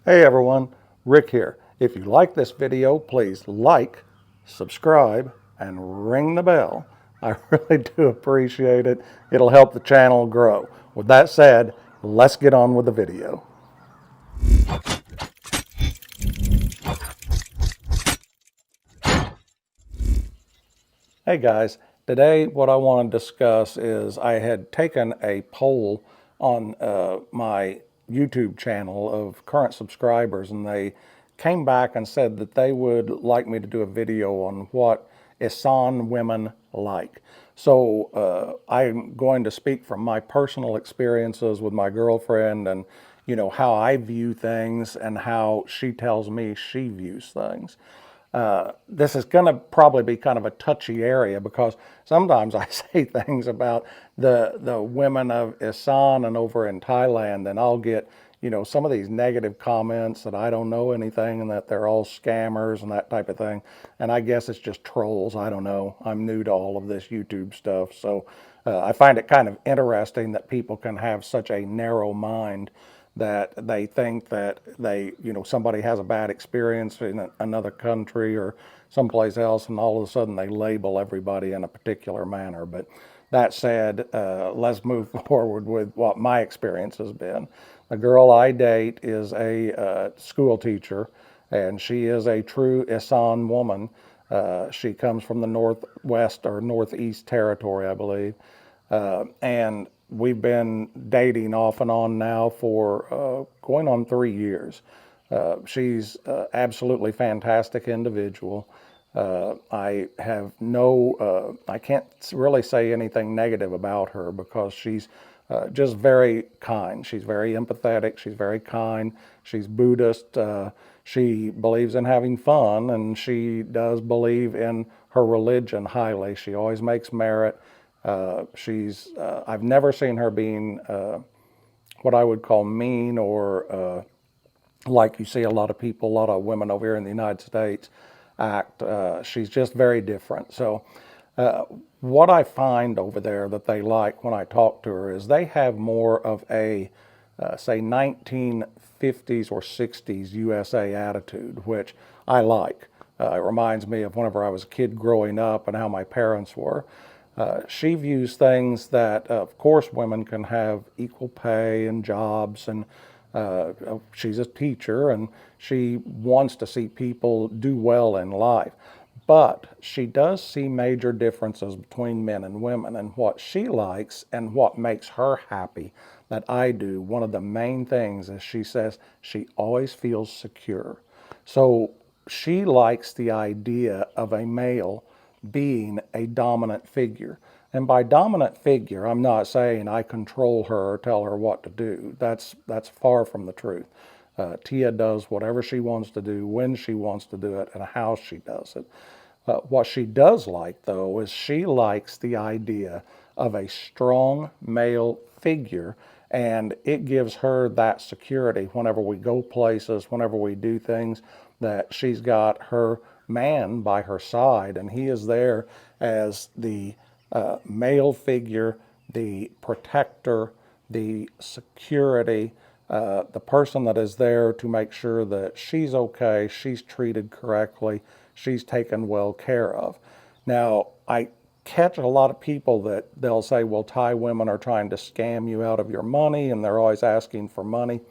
Hey everyone, Rick here. If you like this video, please like, subscribe, and ring the bell. I really do appreciate it. It'll help the channel grow. With that said, let's get on with the video. Hey guys, today what I want to discuss is I had taken a poll on my YouTube channel of current subscribers, and they came back and said that they would like me to do a video on what Isaan women like. So I'm going to speak from my personal experiences with my girlfriend, and how I view things and how she tells me she views things. This is going to probably be kind of a touchy area because sometimes I say things about the women of Isaan and over in Thailand, and I'll get some of these negative comments that I don't know anything and that they're all scammers and that type of thing. And I guess it's just trolls. I don't know. I'm new to all of this YouTube stuff, so I find it kind of interesting that people can have such a narrow mind that they think that somebody has a bad experience in another country or someplace else, and all of a sudden they label everybody in a particular manner. But that said, let's move forward with what my experience has been. The girl I date is a school teacher, and she is a true Isaan woman. She comes from the Northwest or Northeast territory, I believe. And we've been dating off and on now for going on 3 years. She's absolutely fantastic individual. I can't really say anything negative about her because she's just very kind. She's very empathetic. She's very kind. She's Buddhist. She believes in having fun, and she does believe in her religion highly. She always makes merit. I've never seen her being what I would call mean or like you see a lot of people, a lot of women over here in the United States act. She's just very different. So what I find over there that they like when I talk to her is they have more of a, say, 1950s or 60s USA attitude, which I like. It reminds me of whenever I was a kid growing up and how my parents were. She views things that, of course, women can have equal pay and jobs, and she's a teacher, and she wants to see people do well in life. But she does see major differences between men and women, and what she likes and what makes her happy that I do. One of the main things is she says she always feels secure. So she likes the idea of a male being a dominant figure. And by dominant figure, I'm not saying I control her or tell her what to do. That's far from the truth. Tia does whatever she wants to do, when she wants to do it, and how she does it. What she does like, though, is she likes the idea of a strong male figure, and it gives her that security whenever we go places, whenever we do things, that she's got her man by her side, and he is there as the male figure, the protector, the security, the person that is there to make sure that she's okay, she's treated correctly, she's taken well care of. Now, I catch a lot of people that they'll say, well, Thai women are trying to scam you out of your money and they're always asking for money.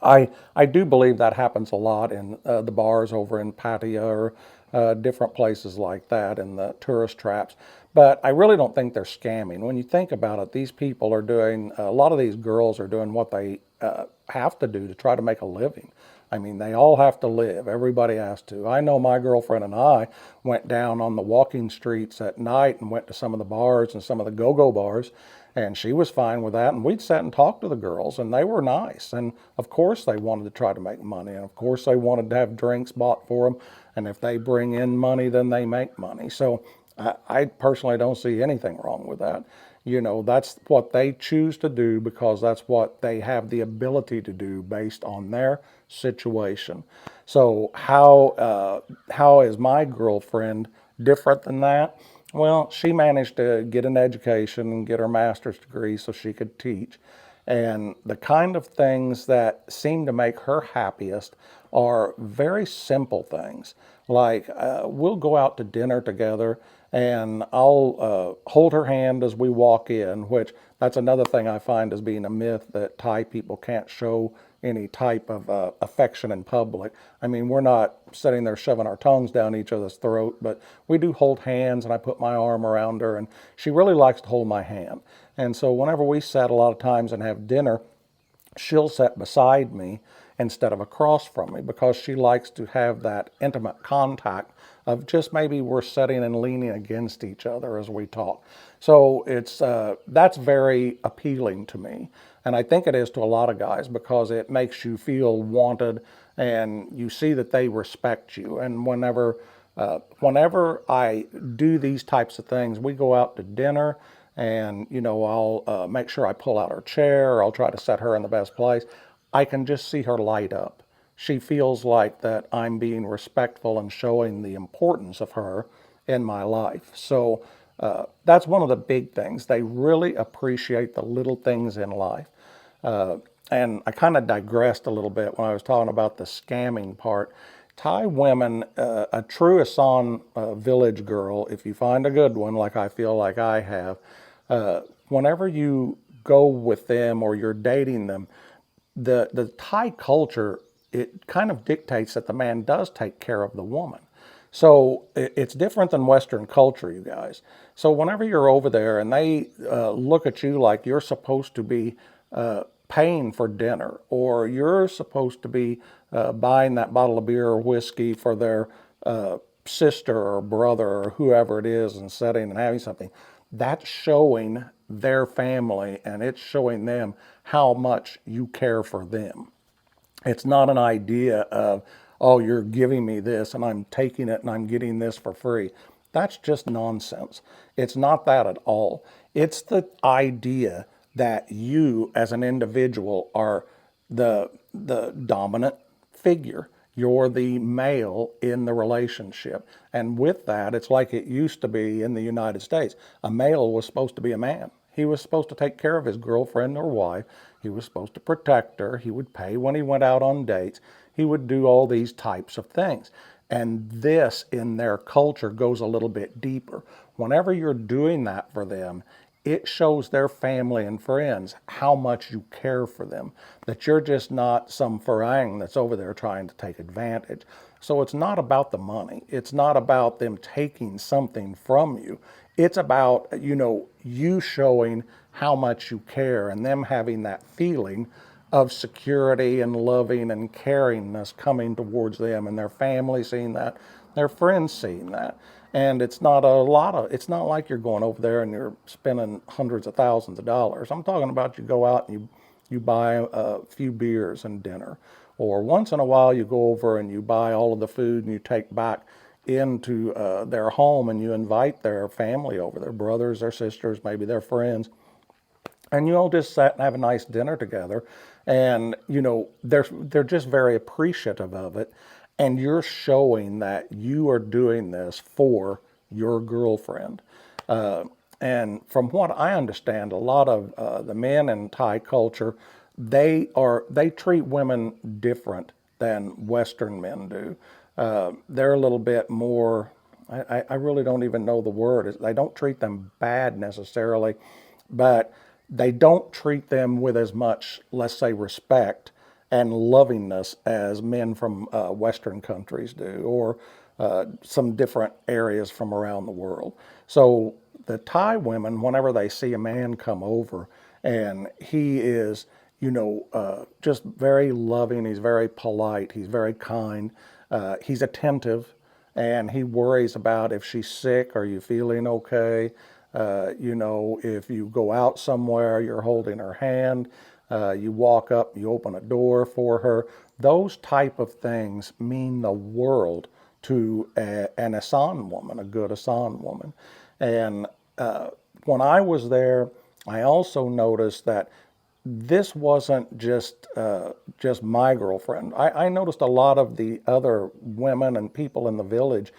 I do believe that happens a lot in the bars over in Pattaya or different places like that in the tourist traps. But I really don't think they're scamming. When you think about it, these people are doing, a lot of these girls are doing what they have to do to try to make a living. I mean, they all have to live. Everybody has to. I know my girlfriend and I went down on the walking streets at night and went to some of the bars and some of the go-go bars, and she was fine with that. And we'd sit and talk to the girls, and they were nice. And of course, they wanted to try to make money, and of course, they wanted to have drinks bought for them. And if they bring in money, then they make money. So I personally don't see anything wrong with that. That's what they choose to do because that's what they have the ability to do based on their situation. So how is my girlfriend different than that? Well, she managed to get an education and get her master's degree so she could teach. And the kind of things that seem to make her happiest are very simple things. Like we'll go out to dinner together and I'll hold her hand as we walk in, which that's another thing I find as being a myth that Thai people can't show any type of affection in public. I mean, we're not sitting there shoving our tongues down each other's throat, but we do hold hands and I put my arm around her and she really likes to hold my hand. And so whenever we sit a lot of times and have dinner, she'll sit beside me instead of across from me because she likes to have that intimate contact of just maybe we're sitting and leaning against each other as we talk. So it's that's very appealing to me, and I think it is to a lot of guys because it makes you feel wanted, and you see that they respect you. And whenever I do these types of things, we go out to dinner and I'll make sure I pull out her chair, or I'll try to set her in the best place. I can just see her light up. She feels like that I'm being respectful and showing the importance of her in my life. So that's one of the big things. They really appreciate the little things in life. Uh, and I kind of digressed a little bit when I was talking about the scamming part. Thai women, a true Isaan village girl, if you find a good one, like I feel like I have, whenever you go with them or you're dating them, the Thai culture, it kind of dictates that the man does take care of the woman. So it's different than Western culture, you guys. So whenever you're over there and they look at you like you're supposed to be paying for dinner, or you're supposed to be buying that bottle of beer or whiskey for their sister or brother or whoever it is and sitting and having something, that's showing their family and it's showing them how much you care for them. It's not an idea of, oh, you're giving me this and I'm taking it and I'm getting this for free. That's just nonsense. It's not that at all. It's the idea that you as an individual are the dominant figure. You're the male in the relationship. And with that, it's like it used to be in the United States. A male was supposed to be a man. He was supposed to take care of his girlfriend or wife. He was supposed to protect her. He would pay when he went out on dates. He would do all these types of things. And this in their culture goes a little bit deeper. Whenever you're doing that for them, it shows their family and friends how much you care for them, that you're just not some farang that's over there trying to take advantage. So it's not about the money. It's not about them taking something from you. It's about, you showing how much you care and them having that feeling of security and loving and caringness coming towards them and their family seeing that, their friends seeing that. And it's not like you're going over there and you're spending hundreds of thousands of dollars. I'm talking about you go out and you buy a few beers and dinner. Or once in a while you go over and you buy all of the food and you take back into their home and you invite their family over, their brothers, their sisters, maybe their friends, and you all just sat and have a nice dinner together, and they're just very appreciative of it, and you're showing that you are doing this for your girlfriend. Uh, and from what I understand, a lot of the men in Thai culture, they treat women different than Western men do. They're a little bit more. I really don't even know the word. They don't treat them bad necessarily, but they don't treat them with as much, let's say, respect and lovingness as men from Western countries do, or some different areas from around the world. So the Thai women, whenever they see a man come over and he is, just very loving, he's very polite, he's very kind, he's attentive, and he worries about if she's sick, are you feeling okay? If you go out somewhere, you're holding her hand, you walk up, you open a door for her. Those type of things mean the world to an Isaan woman, a good Isaan woman. And when I was there, I also noticed that this wasn't just my girlfriend. I noticed a lot of the other women and people in the village,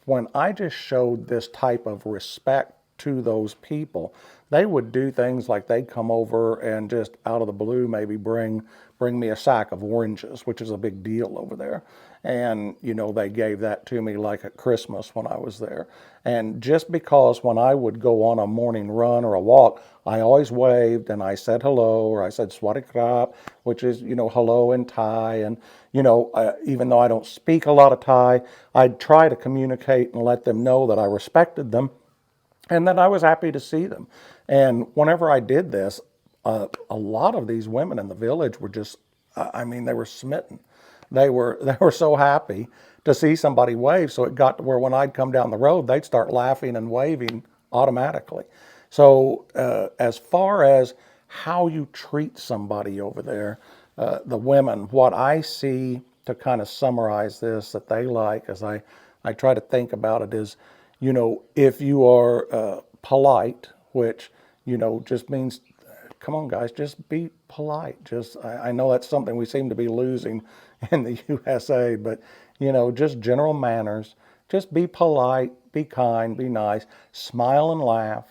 when I just showed this type of respect to those people, they would do things like they'd come over and just out of the blue maybe bring me a sack of oranges, which is a big deal over there. And, they gave that to me like at Christmas when I was there. And just because when I would go on a morning run or a walk, I always waved and I said hello, or I said Swadee which is, hello in Thai. And, even though I don't speak a lot of Thai, I'd try to communicate and let them know that I respected them and that I was happy to see them. And whenever I did this, a lot of these women in the village were just, I mean, they were smitten. They were so happy to see somebody wave. So it got to where when I'd come down the road, they'd start laughing and waving automatically. So as far as how you treat somebody over there, the women, what I see to kind of summarize this that they like, as I try to think about it, is, if you are polite, which, just means, come on, guys, just be polite. I know that's something we seem to be losing in the USA, but, just general manners. Just be polite, be kind, be nice, smile and laugh,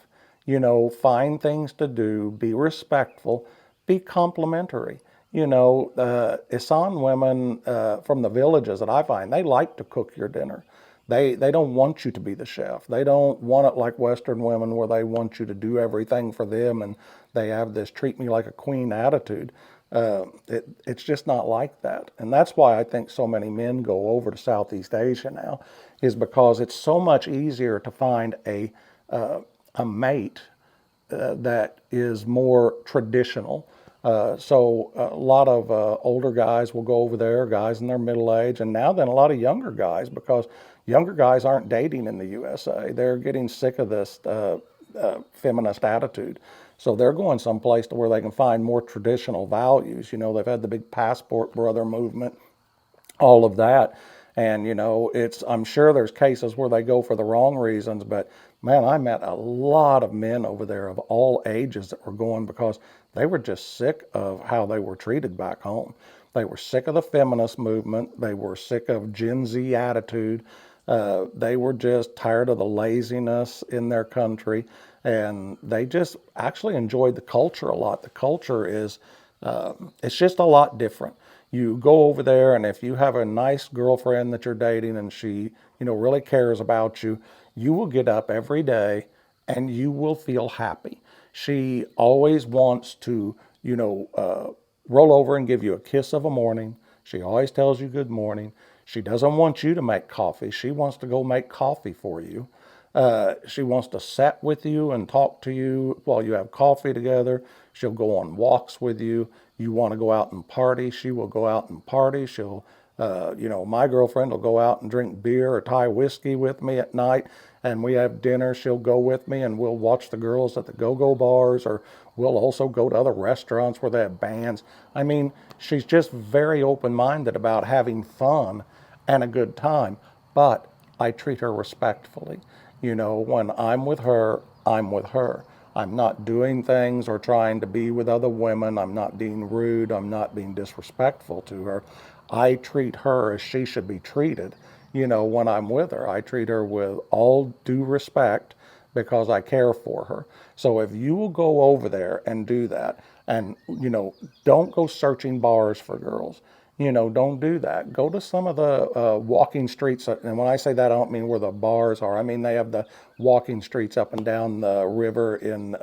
find things to do, be respectful, be complimentary. Isaan women from the villages that I find, they like to cook your dinner. They don't want you to be the chef. They don't want it like Western women where they want you to do everything for them and they have this treat me like a queen attitude. It's just not like that. And that's why I think so many men go over to Southeast Asia now, is because it's so much easier to find a mate that is more traditional. So a lot of older guys will go over there, guys in their middle age, and now then a lot of younger guys, because younger guys aren't dating in the USA. They're getting sick of this feminist attitude. So they're going someplace to where they can find more traditional values. They've had the big passport brother movement, all of that. And, I'm sure there's cases where they go for the wrong reasons, but man, I met a lot of men over there of all ages that were going because they were just sick of how they were treated back home. They were sick of the feminist movement. They were sick of Gen Z attitude. They were just tired of the laziness in their country. And they just actually enjoyed the culture a lot. The culture is, it's just a lot different. You go over there, and if you have a nice girlfriend that you're dating and she, really cares about you, you will get up every day and you will feel happy. She always wants to, roll over and give you a kiss of a morning. She always tells you good morning. She doesn't want you to make coffee. She wants to go make coffee for you. She wants to sit with you and talk to you while you have coffee together. She'll go on walks with you. You want to go out and party, she will go out and party. She'll, my girlfriend will go out and drink beer or Thai whiskey with me at night, and we have dinner. She'll go with me, and we'll watch the girls at the go-go bars, or we'll also go to other restaurants where they have bands. I mean, she's just very open-minded about having fun and a good time, but I treat her respectfully. When I'm with her, I'm with her. I'm not doing things or trying to be with other women. I'm not being rude. I'm not being disrespectful to her. I treat her as she should be treated. When I'm with her, I treat her with all due respect because I care for her. So if you will go over there and do that, and, don't go searching bars for girls. Don't do that. Go to some of the walking streets. And when I say that, I don't mean where the bars are. I mean, they have the walking streets up and down the river in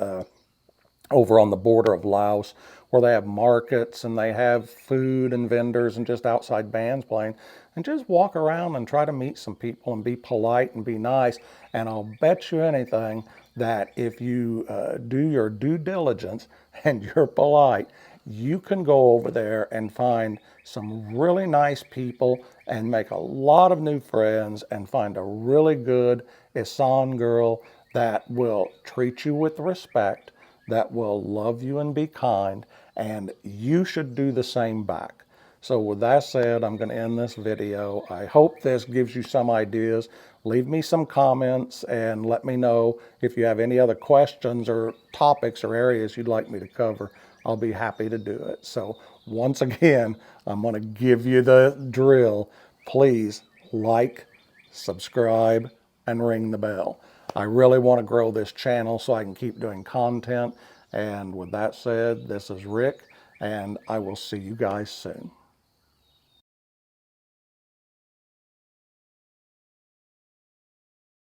over on the border of Laos, where they have markets and they have food and vendors and just outside bands playing. And just walk around and try to meet some people and be polite and be nice. And I'll bet you anything that if you do your due diligence and you're polite, you can go over there and find some really nice people and make a lot of new friends and find a really good Isaan girl that will treat you with respect, that will love you and be kind, and you should do the same back. So with that said, I'm going to end this video. I hope this gives you some ideas. Leave me some comments and let me know if you have any other questions or topics or areas you'd like me to cover. I'll be happy to do it. So once again, I'm going to give you the drill. Please like, subscribe, and ring the bell. I really want to grow this channel so I can keep doing content. And with that said, this is Rick, and I will see you guys soon.